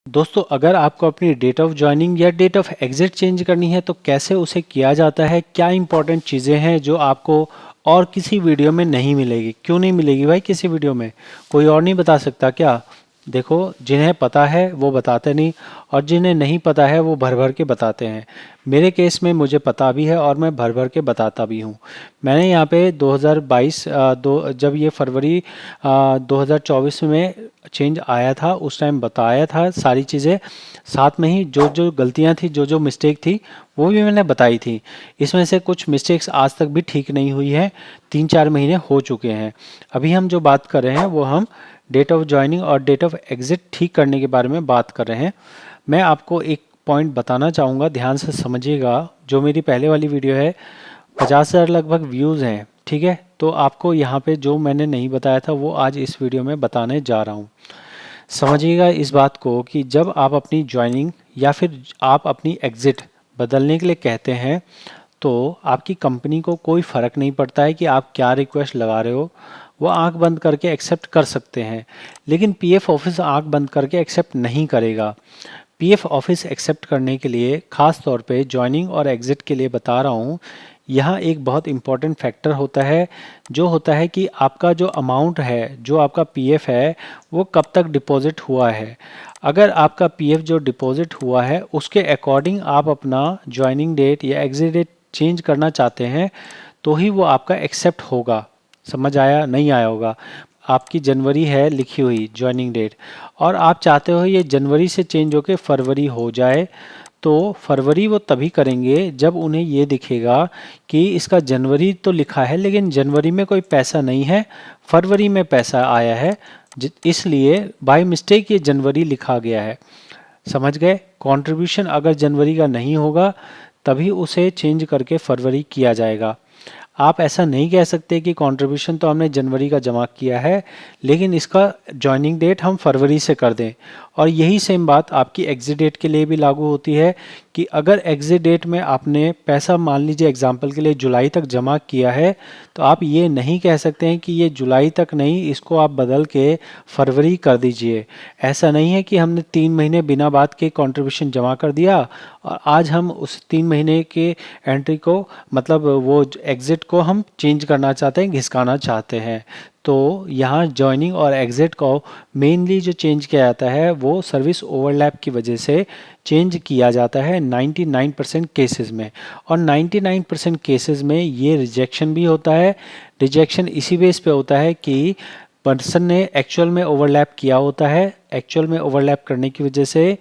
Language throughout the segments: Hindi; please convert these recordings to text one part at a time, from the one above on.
दोस्तों, अगर आपको अपनी डेट ऑफ ज्वाइनिंग या डेट ऑफ एग्जिट चेंज करनी है तो कैसे उसे किया जाता है, क्या इंपॉर्टेंट चीज़ें हैं जो आपको और किसी वीडियो में नहीं मिलेगी। क्यों नहीं मिलेगी भाई? किसी वीडियो में कोई और नहीं बता सकता क्या? देखो, जिन्हें पता है वो बताते नहीं, और जिन्हें नहीं पता है वो भर भर के बताते हैं। मेरे केस में मुझे पता भी है और मैं भर भर के बताता भी हूँ। मैंने यहाँ पे 2022 जब ये फरवरी 2024 में चेंज आया था उस टाइम बताया था सारी चीज़ें। साथ में ही जो जो गलतियाँ थी, जो जो मिस्टेक थी, वो भी मैंने बताई थी। इसमें से कुछ मिस्टेक्स आज तक भी ठीक नहीं हुई है। 3-4 महीने हो चुके हैं। अभी हम जो बात कर रहे हैं वो हम डेट ऑफ ज्वाइनिंग और डेट ऑफ एग्जिट ठीक करने के बारे में बात कर रहे हैं। मैं आपको एक पॉइंट बताना चाहूँगा, ध्यान से समझिएगा। जो मेरी पहले वाली वीडियो है, 50,000 लगभग व्यूज़ हैं, ठीक है। तो आपको यहाँ पे जो मैंने नहीं बताया था वो आज इस वीडियो में बताने जा रहा हूँ। समझिएगा इस बात को कि जब आप अपनी ज्वाइनिंग या फिर आप अपनी एग्ज़िट बदलने के लिए कहते हैं तो आपकी कंपनी को कोई फ़र्क नहीं पड़ता है कि आप क्या रिक्वेस्ट लगा रहे हो। वो आंख बंद करके एक्सेप्ट कर सकते हैं, लेकिन पीएफ ऑफिस आंख बंद करके एक्सेप्ट नहीं करेगा। पीएफ ऑफिस एक्सेप्ट करने के लिए ख़ास तौर पे ज्वाइनिंग और एग्ज़िट के लिए बता रहा हूँ। यहाँ एक बहुत इम्पॉर्टेंट फैक्टर होता है, जो होता है कि आपका जो अमाउंट है, जो आपका पीएफ है, वो कब तक डिपॉजिट हुआ है। अगर आपका पीएफ जो डिपॉजिट हुआ है उसके अकॉर्डिंग आप अपना ज्वाइनिंग डेट या एग्जिट डेट चेंज करना चाहते हैं तो ही वो आपका एक्सेप्ट होगा। समझ आया? नहीं आया होगा। आपकी जनवरी है लिखी हुई ज्वाइनिंग डेट, और आप चाहते हो ये जनवरी से चेंज होके फरवरी हो जाए, तो फरवरी वो तभी करेंगे जब उन्हें ये दिखेगा कि इसका जनवरी तो लिखा है लेकिन जनवरी में कोई पैसा नहीं है, फरवरी में पैसा आया है, इसलिए बाय मिस्टेक ये जनवरी लिखा गया है। समझ गए? कंट्रीब्यूशन अगर जनवरी का नहीं होगा तभी उसे चेंज करके फरवरी किया जाएगा। आप ऐसा नहीं कह सकते कि कंट्रीब्यूशन तो हमने जनवरी का जमा किया है लेकिन इसका जॉइनिंग डेट हम फरवरी से कर दें। और यही सेम बात आपकी एग्जिट डेट के लिए भी लागू होती है कि अगर एग्जिट डेट में आपने पैसा मान लीजिए एग्जांपल के लिए जुलाई तक जमा किया है, तो आप ये नहीं कह सकते हैं कि ये जुलाई तक नहीं, इसको आप बदल के फरवरी कर दीजिए। ऐसा नहीं है कि हमने 3 महीने बिना बात के कंट्रीब्यूशन जमा कर दिया और आज हम उस 3 महीने के एंट्री को, मतलब वो एग्जिट को हम चेंज करना चाहते हैं, घिसकाना चाहते हैं। तो यहाँ जॉइनिंग और एग्जिट को मेनली जो चेंज किया जाता है वो सर्विस ओवरलैप की वजह से चेंज किया जाता है 99% केसेस में। और 99% केसेस में ये रिजेक्शन भी होता है। रिजेक्शन इसी बेस पे होता है कि पर्सन ने एक्चुअल में ओवरलैप किया होता है। एक्चुअल में ओवरलैप करने की वजह से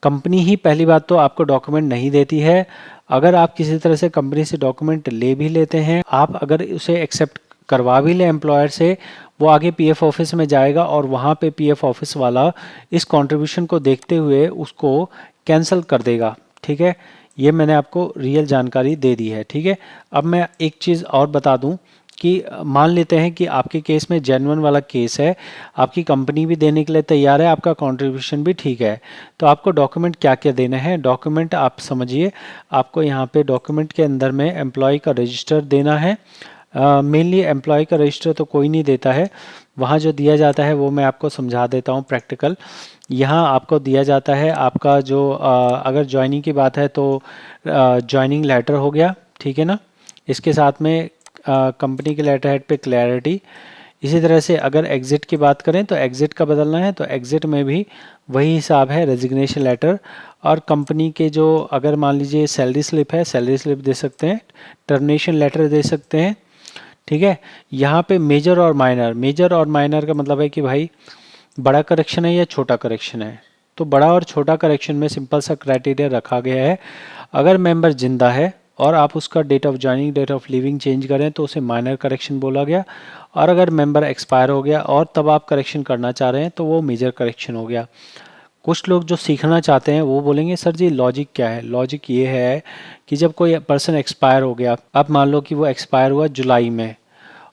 कंपनी ही पहली बात तो आपको डॉक्यूमेंट नहीं देती है। अगर आप किसी तरह से कंपनी से डॉक्यूमेंट ले भी लेते हैं, आप अगर उसे एक्सेप्ट करवा भी लें एम्प्लॉयर से, वो आगे पीएफ ऑफिस में जाएगा और वहाँ पे पीएफ ऑफिस वाला इस कंट्रीब्यूशन को देखते हुए उसको कैंसिल कर देगा। ठीक है, ये मैंने आपको रियल जानकारी दे दी है। ठीक है, अब मैं एक चीज़ और बता दूं कि मान लेते हैं कि आपके केस में जेन्युइन वाला केस है, आपकी कंपनी भी देने के लिए तैयार है, आपका कंट्रीब्यूशन भी ठीक है, तो आपको डॉक्यूमेंट क्या क्या देने हैं। डॉक्यूमेंट आप समझिए, आपको यहाँ पे डॉक्यूमेंट के अंदर में एम्प्लॉय का रजिस्टर देना है। मेनली एम्प्लॉय का रजिस्टर तो कोई नहीं देता है, वहाँ जो दिया जाता है वो मैं आपको समझा देता हूँ प्रैक्टिकल। यहाँ आपको दिया जाता है आपका जो अगर ज्वाइनिंग की बात है तो ज्वाइनिंग लेटर हो गया, ठीक है ना। इसके साथ में कंपनी के लेटर हेड पे क्लैरिटी। इसी तरह से अगर एग्ज़िट की बात करें तो एग्ज़िट का बदलना है तो एग्ज़िट में भी वही हिसाब है, रेजिग्नेशन लेटर। और कंपनी के जो अगर मान लीजिए सैलरी स्लिप है, सैलरी स्लिप दे सकते हैं, टर्मिनेशन लेटर दे सकते हैं। ठीक है, यहाँ पे मेजर और माइनर, मेजर और माइनर का मतलब है कि भाई बड़ा करेक्शन है या छोटा करेक्शन है। तो बड़ा और छोटा करेक्शन में सिंपल सा क्राइटेरिया रखा गया है। अगर मेंबर जिंदा है और आप उसका date of joining, date of leaving change करें तो उसे माइनर करेक्शन बोला गया। और अगर मेंबर एक्सपायर हो गया और तब आप करेक्शन करना चाह रहे हैं तो वो मेजर करेक्शन हो गया। कुछ लोग जो सीखना चाहते हैं वो बोलेंगे सर जी लॉजिक क्या है। लॉजिक ये है कि जब कोई पर्सन एक्सपायर हो गया, अब मान लो कि वो एक्सपायर हुआ जुलाई में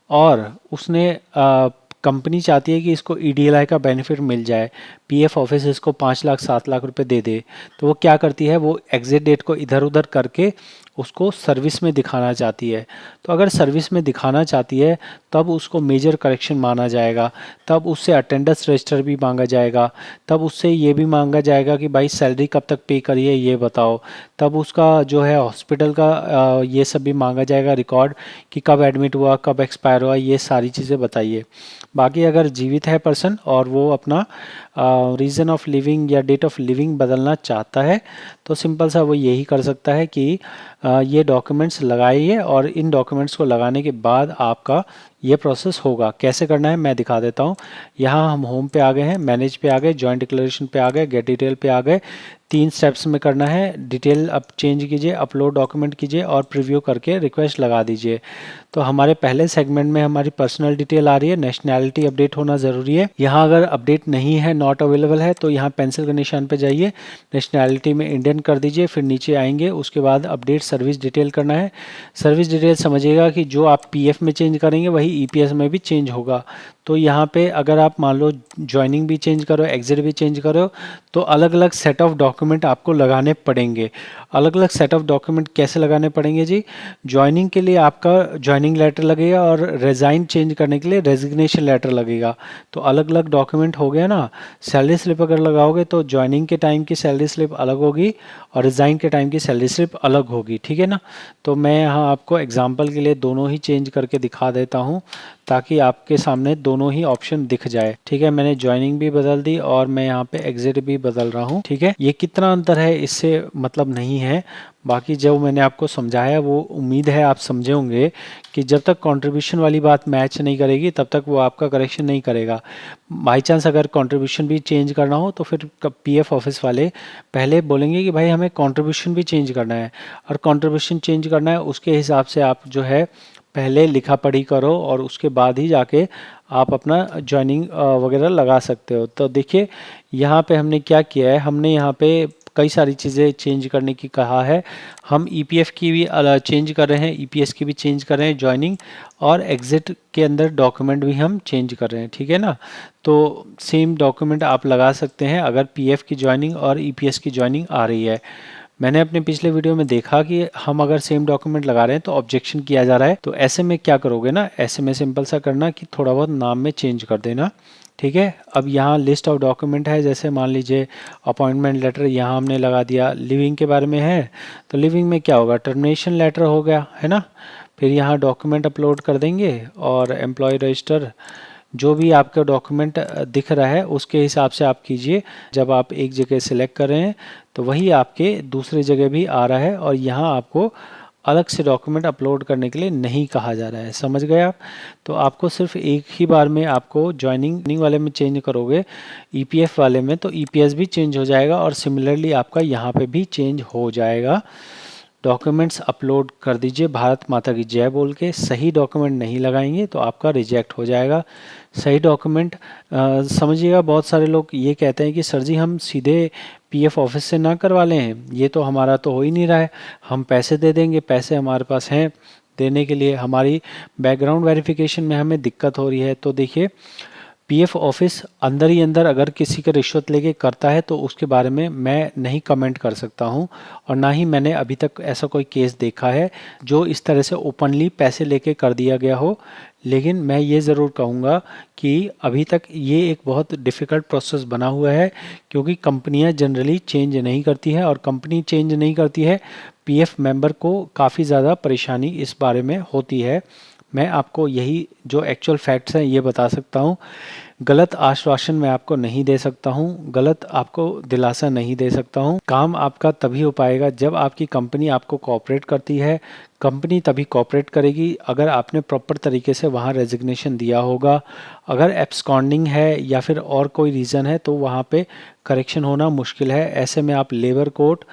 और उसने कंपनी चाहती है कि इसको ईडीएलआई का बेनिफिट मिल जाए, पीएफ ऑफिस इसको 5 लाख 7 लाख रुपए दे दे, तो वो क्या करती है, वो एग्जिट डेट को इधर उधर करके उसको सर्विस में दिखाना चाहती है। तो अगर सर्विस में दिखाना चाहती है तब उसको मेजर करेक्शन माना जाएगा, तब उससे अटेंडेंस रजिस्टर भी मांगा जाएगा, तब उससे ये भी मांगा जाएगा कि भाई सैलरी कब तक पे करी है ये बताओ, तब उसका जो है हॉस्पिटल का ये सब भी मांगा जाएगा रिकॉर्ड कि कब एडमिट हुआ, कब एक्सपायर हुआ, ये सारी चीज़ें बताइए। बाकी अगर जीवित है पर्सन और वो अपना रीज़न ऑफ लिविंग या डेट ऑफ लिविंग बदलना चाहता है तो सिंपल सा वो यही कर सकता है कि ये डॉक्यूमेंट्स लगाइए और इन डॉक्यूमेंट्स को लगाने के बाद आपका ये प्रोसेस होगा। कैसे करना है मैं दिखा देता हूँ। यहाँ हम होम पे आ गए हैं, मैनेज पे आ गए, जॉइंट डिक्लेरेशन पे आ गए, गेट डिटेल पे आ गए। 3 स्टेप्स में करना है। डिटेल अब चेंज कीजिए, अपलोड डॉक्यूमेंट कीजिए और प्रीव्यू करके रिक्वेस्ट लगा दीजिए। तो हमारे पहले सेगमेंट में हमारी पर्सनल डिटेल आ रही है, नेशनैलिटी अपडेट होना ज़रूरी है। यहाँ अगर अपडेट नहीं है, नॉट अवेलेबल है, तो यहाँ पेंसिल के निशान पे जाइए, नेशनैलिटी में इंडियन कर दीजिए, फिर नीचे आएंगे, उसके बाद अपडेट सर्विस डिटेल करना है। सर्विस डिटेल समझिएगा कि जो आप पीएफ में चेंज करेंगे वही ईपीएस में भी चेंज होगा। तो यहाँ पे अगर आप मान लो ज्वाइनिंग भी चेंज करो, एग्जिट भी चेंज करो, तो अलग अलग सेट ऑफ डॉक्यूमेंट आपको लगाने पड़ेंगे। अलग अलग सेट ऑफ डॉक्यूमेंट कैसे लगाने पड़ेंगे जी? ज्वाइनिंग के लिए आपका ज्वाइनिंग लेटर लगेगा और रिज़ाइन चेंज करने के लिए रेजिग्नेशन लेटर लगेगा। तो अलग अलग डॉक्यूमेंट हो गया ना। सैलरी स्लिप अगर लगाओगे तो ज्वाइनिंग के टाइम की सैलरी स्लिप अलग होगी और रिज़ाइन के टाइम की सैलरी स्लिप अलग होगी, ठीक है ना। तो मैं यहाँ आपको एग्जांपल के लिए दोनों ही चेंज करके दिखा देता हूँ ताकि आपके सामने दोनों ही ऑप्शन दिख जाए, ठीक है। मैंने ज्वाइनिंग भी बदल दी और मैं यहाँ पे एग्जिट भी बदल रहा हूँ, ठीक है। ये कितना अंतर है इससे मतलब नहीं है, बाकी जो मैंने आपको समझाया वो उम्मीद है आप समझे होंगे कि जब तक कंट्रीब्यूशन वाली बात मैच नहीं करेगी तब तक वो आपका करेक्शन नहीं करेगा। बाई चांस अगर कंट्रीब्यूशन भी चेंज करना हो तो फिर पीएफ ऑफिस वाले पहले बोलेंगे कि भाई हमें कंट्रीब्यूशन भी चेंज करना है, और कंट्रीब्यूशन चेंज करना है उसके हिसाब से आप जो है पहले लिखा पढ़ी करो और उसके बाद ही जाके आप अपना ज्वाइनिंग वगैरह लगा सकते हो। तो देखिए यहाँ पे हमने क्या किया है, हमने यहाँ पे कई सारी चीज़ें चेंज करने की कहा है। हम ईपीएफ की भी चेंज कर रहे हैं, ईपीएस की भी चेंज कर रहे हैं, ज्वाइनिंग और एग्जिट के अंदर डॉक्यूमेंट भी हम चेंज कर रहे हैं, ठीक है ना। तो सेम डॉक्यूमेंट आप लगा सकते हैं अगर पीएफ की ज्वाइनिंग और ईपीएस की ज्वाइनिंग आ रही है। मैंने अपने पिछले वीडियो में देखा कि हम अगर सेम डॉक्यूमेंट लगा रहे हैं तो ऑब्जेक्शन किया जा रहा है। तो ऐसे में क्या करोगे ना, ऐसे में सिंपल सा करना कि थोड़ा बहुत नाम में चेंज कर देना, ठीक है। अब यहाँ लिस्ट ऑफ डॉक्यूमेंट है, जैसे मान लीजिए अपॉइंटमेंट लेटर यहाँ हमने लगा दिया। लिविंग के बारे में है तो लिविंग में क्या होगा, टर्मिनेशन लेटर हो गया है ना। फिर यहाँ डॉक्यूमेंट अपलोड कर देंगे और एम्प्लॉय रजिस्टर जो भी आपका डॉक्यूमेंट दिख रहा है उसके हिसाब से आप कीजिए। जब आप एक जगह सिलेक्ट कर रहे हैं तो वही आपके दूसरी जगह भी आ रहा है और यहाँ आपको अलग से डॉक्यूमेंट अपलोड करने के लिए नहीं कहा जा रहा है, समझ गए आप। तो आपको सिर्फ एक ही बार में आपको ज्वाइनिंग वाले में चेंज करोगे, ईपीएफ वाले में तो ईपीएस भी चेंज हो जाएगा और सिमिलरली आपका यहाँ पे भी चेंज हो जाएगा। डॉक्यूमेंट्स अपलोड कर दीजिए भारत माता की जय बोल के। सही डॉक्यूमेंट नहीं लगाएंगे तो आपका रिजेक्ट हो जाएगा। सही डॉक्यूमेंट समझिएगा, बहुत सारे लोग ये कहते हैं कि सर जी हम सीधे पीएफ ऑफिस से ना करवा लें, ये तो हमारा तो हो ही नहीं रहा है, हम पैसे दे देंगे, पैसे हमारे पास हैं देने के लिए, हमारी बैकग्राउंड वेरिफिकेशन में हमें दिक्कत हो रही है। तो देखिए पीएफ ऑफिस अंदर ही अंदर अगर किसी का रिश्वत लेके करता है तो उसके बारे में मैं नहीं कमेंट कर सकता हूं, और ना ही मैंने अभी तक ऐसा कोई केस देखा है जो इस तरह से ओपनली पैसे लेके कर दिया गया हो। लेकिन मैं ये ज़रूर कहूँगा कि अभी तक ये एक बहुत डिफ़िकल्ट प्रोसेस बना हुआ है, क्योंकि कंपनियां जनरली चेंज नहीं करती है, और कंपनी चेंज नहीं करती है पीएफ मेंबर को काफ़ी ज़्यादा परेशानी इस बारे में होती है। मैं आपको यही जो एक्चुअल फैक्ट्स हैं ये बता सकता हूँ। गलत आश्वासन मैं आपको नहीं दे सकता हूँ, गलत आपको दिलासा नहीं दे सकता हूँ। काम आपका तभी हो पाएगा जब आपकी कंपनी आपको कोऑपरेट करती है। कंपनी तभी कोऑपरेट करेगी अगर आपने प्रॉपर तरीके से वहाँ रेजिग्नेशन दिया होगा। अगर एब्सकॉन्डिंग है या फिर और कोई रीज़न है तो वहाँ पे करेक्शन होना मुश्किल है। ऐसे में आप लेबर कोर्ट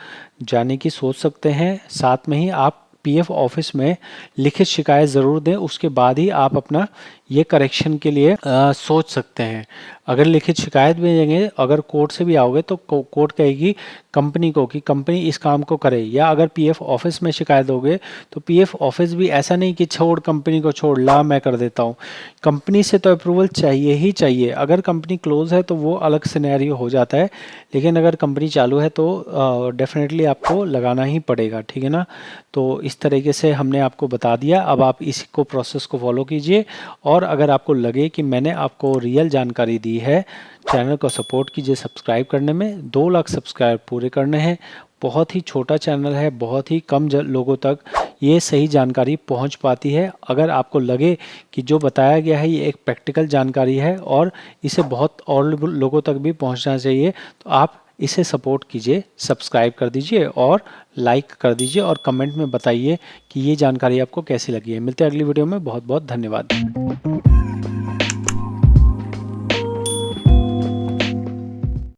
जाने की सोच सकते हैं। साथ में ही आप पीएफ ऑफिस में लिखित शिकायत ज़रूर दें, उसके बाद ही आप अपना ये करेक्शन के लिए सोच सकते हैं। अगर लिखित शिकायत भेजेंगे, अगर कोर्ट से भी आओगे तो कोर्ट कहेगी कंपनी को कि कंपनी इस काम को करे, या अगर पीएफ ऑफिस में शिकायत दोगे तो पीएफ ऑफिस भी ऐसा नहीं कि छोड़ कंपनी को, छोड़ ला मैं कर देता हूँ। कंपनी से तो अप्रूवल चाहिए ही चाहिए। अगर कंपनी क्लोज है तो वो अलग सिनेरियो हो जाता है, लेकिन अगर कंपनी चालू है तो डेफिनेटली आपको लगाना ही पड़ेगा, ठीक है ना। तो इस तरीके से हमने आपको बता दिया, अब आप इसी को प्रोसेस को फॉलो कीजिए। और अगर आपको लगे कि मैंने आपको रियल जानकारी दी है, चैनल को सपोर्ट कीजिए सब्सक्राइब करने में। 2 लाख सब्सक्राइब पूरे करने हैं। बहुत ही छोटा चैनल है, बहुत ही कम लोगों तक ये सही जानकारी पहुंच पाती है। अगर आपको लगे कि जो बताया गया है ये एक प्रैक्टिकल जानकारी है और इसे बहुत और लोगों तक भी पहुंचना चाहिए, तो आप इसे सपोर्ट कीजिए, सब्सक्राइब कर दीजिए और लाइक कर दीजिए और कमेंट में बताइए कि ये जानकारी आपको कैसी लगी है। मिलते हैं अगली वीडियो में। बहुत बहुत धन्यवाद।